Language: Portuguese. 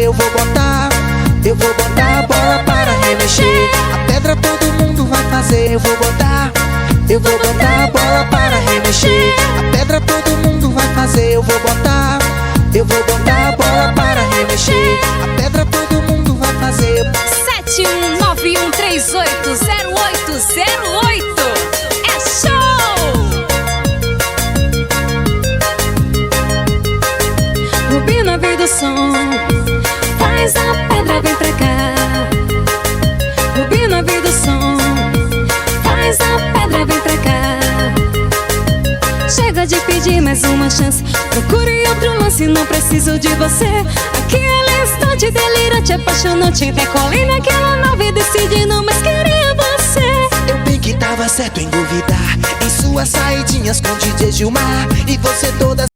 eu vou botar a bola para remexer. A pedra todo mundo vai fazer, eu vou botar a bola para remexer. A pedra todo mundo vai fazer, eu vou botar a bola para remexer. A pedra todo mundo vai fazer. 71913808808. É show! Rubina veio do som, faz a pedra, vem pra cá. Rubina veio do som, faz a pedra, vem pra cá. Chega de pedir mais uma chance, procure outro lance, não preciso de você. Aquele instante delirante, apaixonante, decolei naquela nave decidindo, mas queria você. Eu bem que tava certo em duvidar, em suas saidinhas com DJ Gilmar. E você toda